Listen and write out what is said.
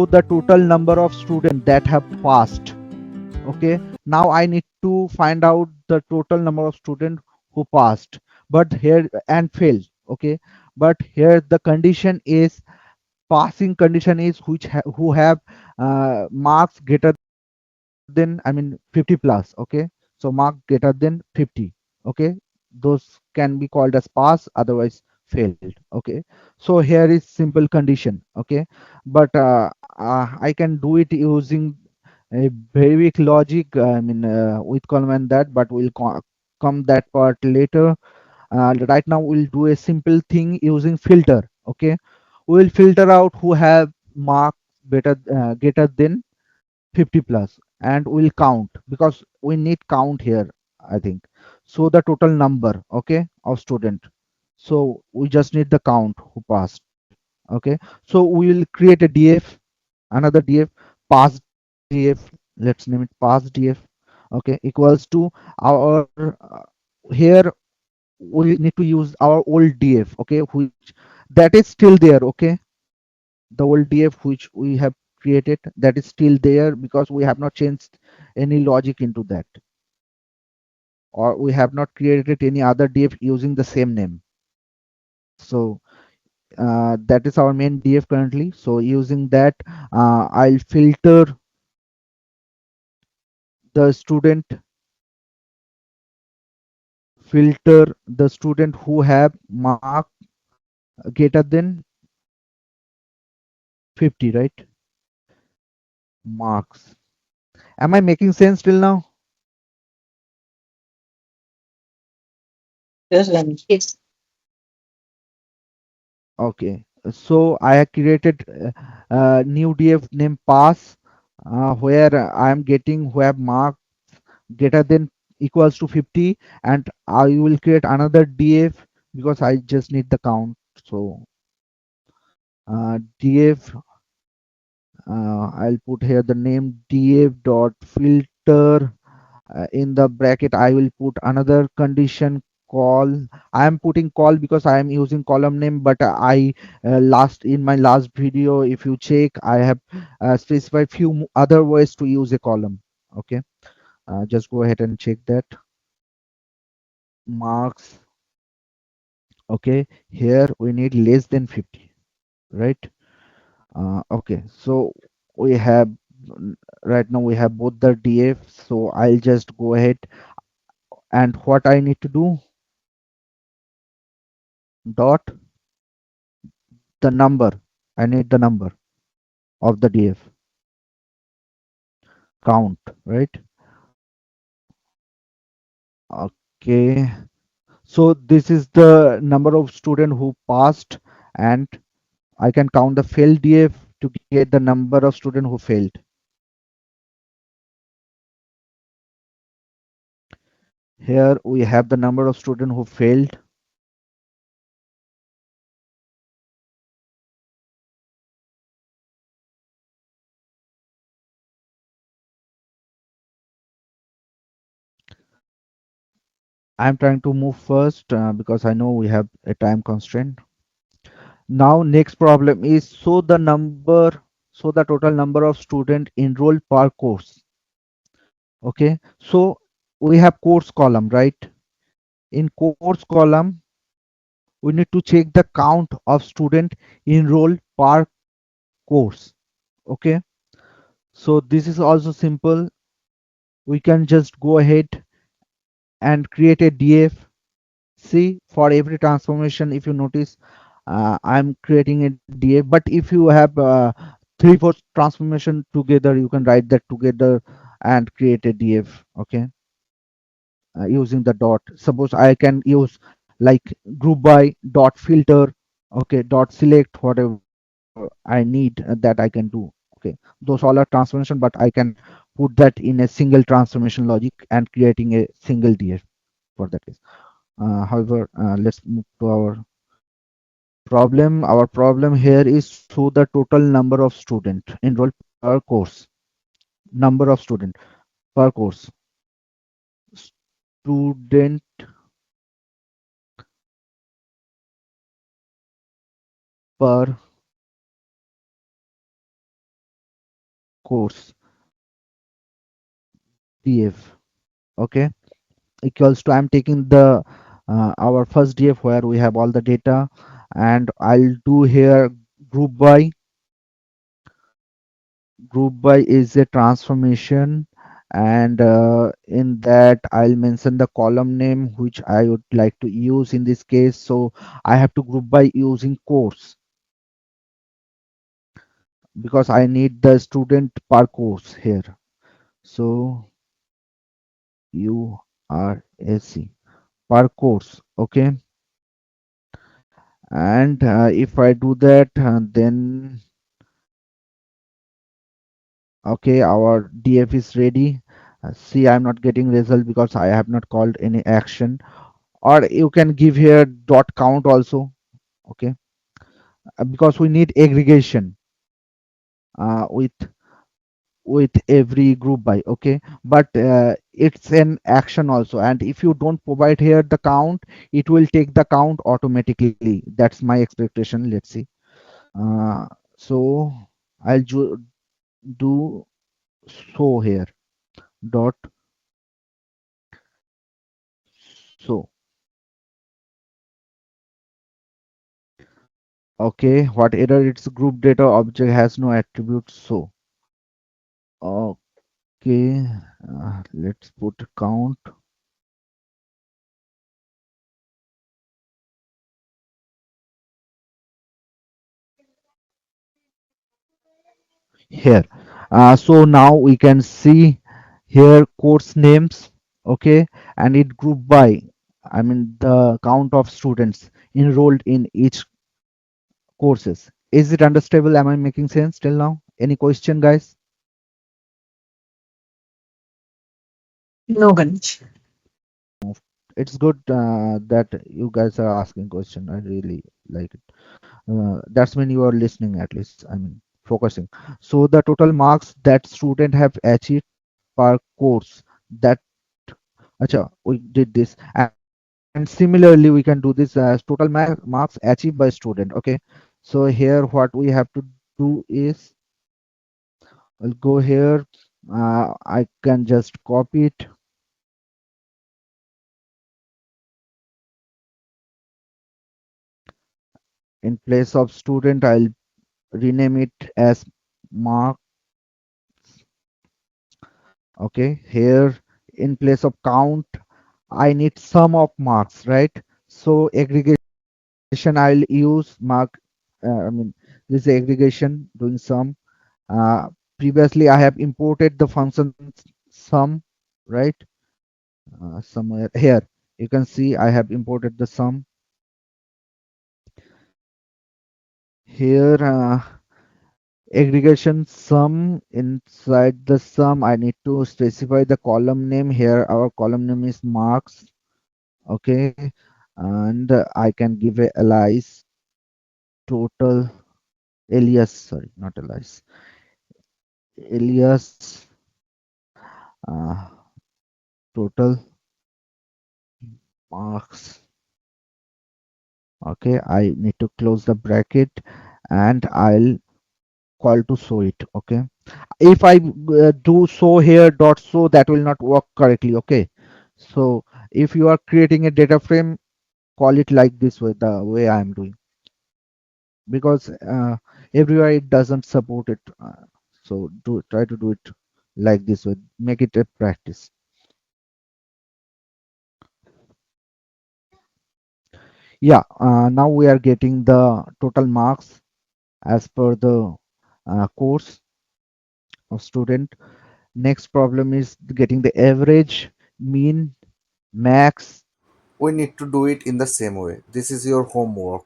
show the total number of students that have passed. Okay, now I need to find out the total number of students who passed but here and failed. Okay, but here the condition is passing condition is who have marks greater than, I mean, 50 plus. Okay, so mark greater than 50. Okay, those can be called as pass, otherwise failed. Okay, so here is simple condition. Okay, but I can do it using a very weak logic, I mean, with column and that, but we'll come that part later. Right now we'll do a simple thing using filter. Okay, we'll filter out who have marks better greater than 50 plus, and we'll count because we need count here, I think. So the total number, okay, of student. So we just need the count who passed. Okay, so we will create a df, another df, pass df, let's name it pass df. Okay, equals to our here we need to use our old df. Okay, which that is still there. Okay, the old df which we have created, that is still there because we have not changed any logic into that, or we have not created any other df using the same name. So that is our main df currently. So using that, I'll the student filter the student who have mark greater than 50, right? Marks. Am I making sense till now? Yes, Ganesh. Yes. Okay, so I have created new df named pass, where I am getting who have mark greater than equals to 50, and I will create another df because I just need the count. So df, I'll put here the name df dot filter. In the bracket I will put another condition call. I am putting call because I am using column name, but I last in my last video, if you check, I have specified few other ways to use a column. Okay, just go ahead and check that. Marks. Okay, here we need less than 50, right? Okay, so we have right now we have both the df, so I'll just go ahead, and what I need to do, dot the number, I need the number of the df count, right? Okay, so this is the number of student who passed, and I can count the failed df to get the number of student who failed. Here we have the number of student who failed. I'm trying to move first because I know we have a time constraint. Now next problem is so the total number of student enrolled per course. Okay, so we have course column, right? In course column we need to check the count of student enrolled per course. Okay, so this is also simple. We can just go ahead and create a df. See, for every transformation, if you notice, I'm creating a df, but if you have 3 4 transformation together, you can write that together and create a df. Okay, using the dot. Suppose I can use like group by dot filter. Okay, dot select whatever I need, that I can do. Okay, those all are transformation, but I can put that in a single transformation logic and creating a single df for that case. However, let's move to our problem. Our problem here is show the total number of student enrolled per course. Number of student per course. Student per course df. Okay, equals to, I'm taking the our first df where we have all the data, and I'll do here group by. Group by is a transformation, and in that I'll mention the column name which I would like to use in this case. So I have to group by using course because I need the student per course here. So URAC per course. Okay, and if I do that, then okay, our df is ready. See, I'm not getting result because I have not called any action. Or you can give here dot count also. Okay, because we need aggregation with every group by. Okay, but it's an action also, and if you don't provide here the count, it will take the count automatically. That's my expectation. Let's see. uh, so I'll do so here dot so. Okay, what error? It's group data object has no attribute. So okay, let's put count here. So now we can see here course names. Okay, and it group by, I mean the count of students enrolled in each courses. Is it understandable? Am I making sense till now? Any question, guys? No, Ganesh. It's good that you guys are asking question. I really like it. That's when you are listening, at least, I mean focusing. So the total marks that student have achieved per course, that acha, we did this, and similarly we can do this as total marks achieved by student. Okay, so here what we have to do is, I'll go here, I can just copy it. In place of student, I'll rename it as mark. Okay, here in place of count, I need sum of marks, right? So aggregation, I'll use mark. I mean, this is aggregation doing sum. Uh, Previously, I have imported the function sum, right? Somewhere here, you can see I have imported the sum. Here, aggregation sum, inside the sum, I need to specify the column name. Here, our column name is marks. Okay, and I can give a alias total alias, sorry, not alias, alias uh, total marks. Okay, I need to close the bracket, and I'll call to show it. Okay, if I do show here dot show, that will not work correctly. Okay, so if you are creating a data frame, call it like this way, the way I am doing, because everywhere it doesn't support it. So do try to do it like this way, make it a practice. Yeah, now we are getting the total marks as per the course of student. Next problem is getting the average, mean, max. We need to do it in the same way. This is your homework.